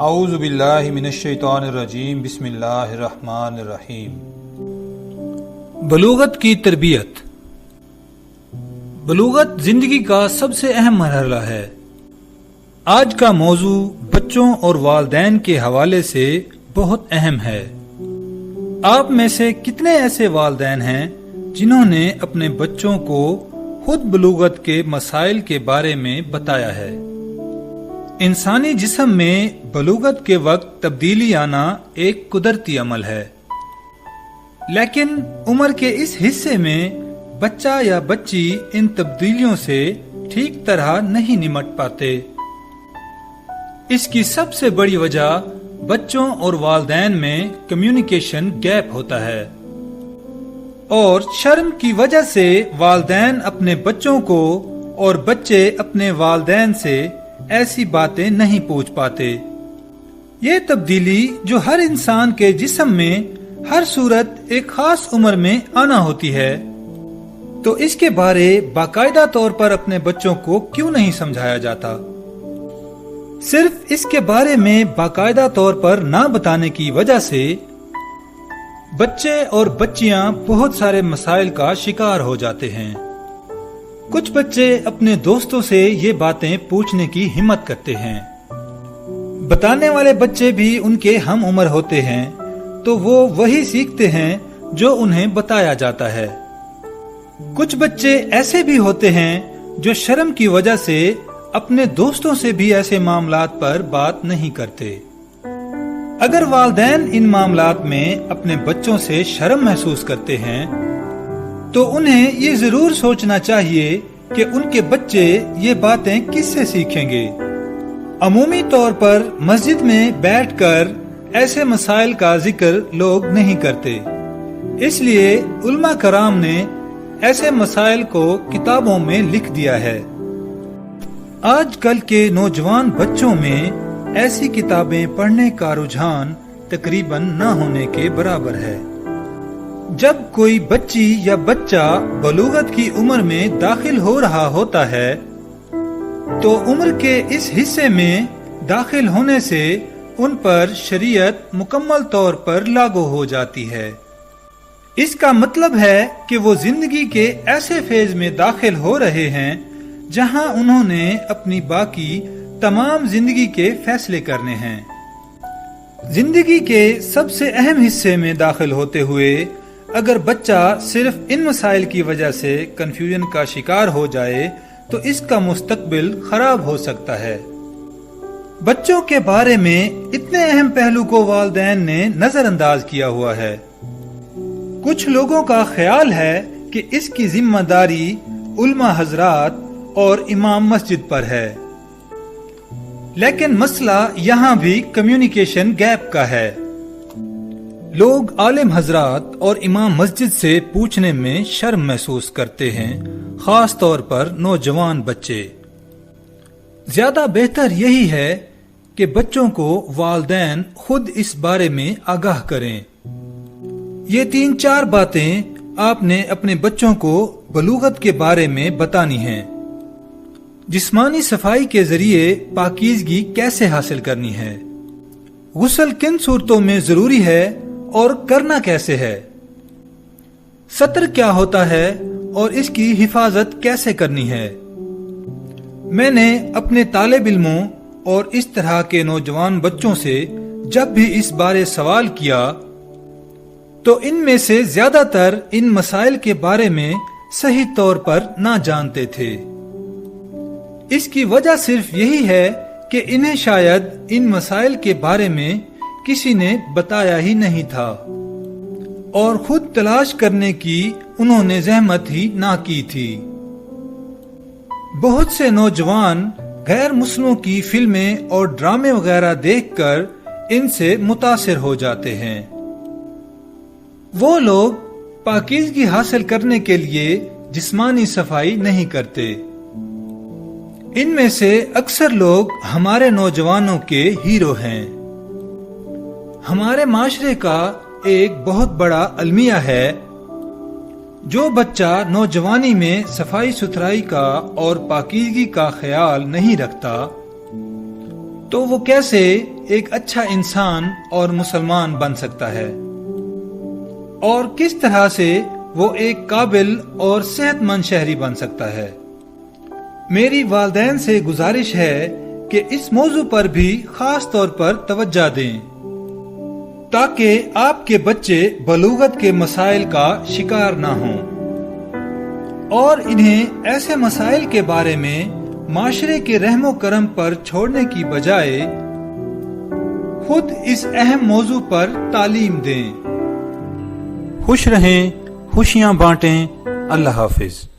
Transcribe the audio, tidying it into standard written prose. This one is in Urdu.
اعوذ باللہ من الشیطان الرجیم بسم اللہ الرحمن الرحیم۔ بلوغت کی تربیت۔ بلوغت زندگی کا سب سے اہم مرحلہ ہے۔ آج کا موضوع بچوں اور والدین کے حوالے سے بہت اہم ہے۔ آپ میں سے کتنے ایسے والدین ہیں جنہوں نے اپنے بچوں کو خود بلوغت کے مسائل کے بارے میں بتایا ہے؟ انسانی جسم میں بلوغت کے وقت تبدیلی آنا ایک قدرتی عمل ہے، لیکن عمر کے اس حصے میں بچہ یا بچی ان تبدیلیوں سے ٹھیک طرح نہیں نمٹ پاتے۔ اس کی سب سے بڑی وجہ بچوں اور والدین میں کمیونیکیشن گیپ ہوتا ہے، اور شرم کی وجہ سے والدین اپنے بچوں کو اور بچے اپنے والدین سے ایسی باتیں نہیں پوچھ پاتے۔ یہ تبدیلی جو ہر انسان کے جسم میں ہر صورت ایک خاص عمر میں آنا ہوتی ہے، تو اس کے بارے باقاعدہ طور پر اپنے بچوں کو کیوں نہیں سمجھایا جاتا؟ صرف اس کے بارے میں باقاعدہ طور پر نہ بتانے کی وجہ سے بچے اور بچیاں بہت سارے مسائل کا شکار ہو جاتے ہیں۔ کچھ بچے اپنے دوستوں سے یہ باتیں پوچھنے کی ہمت کرتے ہیں۔ بتانے والے بچے بھی ان کے ہم عمر ہوتے ہیں، تو وہ وہی سیکھتے ہیں جو انہیں بتایا جاتا ہے۔ کچھ بچے ایسے بھی ہوتے ہیں جو شرم کی وجہ سے اپنے دوستوں سے بھی ایسے معاملات پر بات نہیں کرتے۔ اگر والدین ان معاملات میں اپنے بچوں سے شرم محسوس کرتے ہیں تو انہیں یہ ضرور سوچنا چاہیے کہ ان کے بچے یہ باتیں کس سے سیکھیں گے۔ عمومی طور پر مسجد میں بیٹھ کر ایسے مسائل کا ذکر لوگ نہیں کرتے، اس لیے علماء کرام نے ایسے مسائل کو کتابوں میں لکھ دیا ہے۔ آج کل کے نوجوان بچوں میں ایسی کتابیں پڑھنے کا رجحان تقریباً نہ ہونے کے برابر ہے۔ جب کوئی بچی یا بچہ بلوغت کی عمر میں داخل ہو رہا ہوتا ہے تو عمر کے اس حصے میں داخل ہونے سے ان پر شریعت مکمل طور پر لاگو ہو جاتی ہے۔ اس کا مطلب ہے کہ وہ زندگی کے ایسے فیز میں داخل ہو رہے ہیں جہاں انہوں نے اپنی باقی تمام زندگی کے فیصلے کرنے ہیں۔ زندگی کے سب سے اہم حصے میں داخل ہوتے ہوئے اگر بچہ صرف ان مسائل کی وجہ سے کنفیوژن کا شکار ہو جائے تو اس کا مستقبل خراب ہو سکتا ہے۔ بچوں کے بارے میں اتنے اہم پہلو کو والدین نے نظر انداز کیا ہوا ہے۔ کچھ لوگوں کا خیال ہے کہ اس کی ذمہ داری علماء حضرات اور امام مسجد پر ہے، لیکن مسئلہ یہاں بھی کمیونیکیشن گیپ کا ہے۔ لوگ عالم حضرات اور امام مسجد سے پوچھنے میں شرم محسوس کرتے ہیں، خاص طور پر نوجوان بچے۔ زیادہ بہتر یہی ہے کہ بچوں کو والدین خود اس بارے میں آگاہ کریں۔ یہ 3-4 باتیں آپ نے اپنے بچوں کو بلوغت کے بارے میں بتانی ہیں۔ جسمانی صفائی کے ذریعے پاکیزگی کیسے حاصل کرنی ہے؟ غسل کن صورتوں میں ضروری ہے اور کرنا کیسے ہے؟ سطر کیا ہوتا ہے اور اس کی حفاظت کیسے کرنی ہے؟ میں نے اپنے طالب علموں اور اس طرح کے نوجوان بچوں سے جب بھی اس بارے سوال کیا تو ان میں سے زیادہ تر ان مسائل کے بارے میں صحیح طور پر نہ جانتے تھے۔ اس کی وجہ صرف یہی ہے کہ انہیں شاید ان مسائل کے بارے میں کسی نے بتایا ہی نہیں تھا، اور خود تلاش کرنے کی انہوں نے زحمت ہی نہ کی تھی۔ بہت سے نوجوان غیر مسلموں کی فلمیں اور ڈرامے وغیرہ دیکھ کر ان سے متاثر ہو جاتے ہیں۔ وہ لوگ پاکیزگی حاصل کرنے کے لیے جسمانی صفائی نہیں کرتے۔ ان میں سے اکثر لوگ ہمارے نوجوانوں کے ہیرو ہیں۔ ہمارے معاشرے کا ایک بہت بڑا المیہ ہے، جو بچہ نوجوانی میں صفائی ستھرائی کا اور پاکیزگی کا خیال نہیں رکھتا تو وہ کیسے ایک اچھا انسان اور مسلمان بن سکتا ہے، اور کس طرح سے وہ ایک قابل اور صحت مند شہری بن سکتا ہے۔ میری والدین سے گزارش ہے کہ اس موضوع پر بھی خاص طور پر توجہ دیں تاکہ آپ کے بچے بلوغت کے مسائل کا شکار نہ ہوں، اور انہیں ایسے مسائل کے بارے میں معاشرے کے رحم و کرم پر چھوڑنے کی بجائے خود اس اہم موضوع پر تعلیم دیں۔ خوش رہیں، خوشیاں بانٹیں۔ اللہ حافظ۔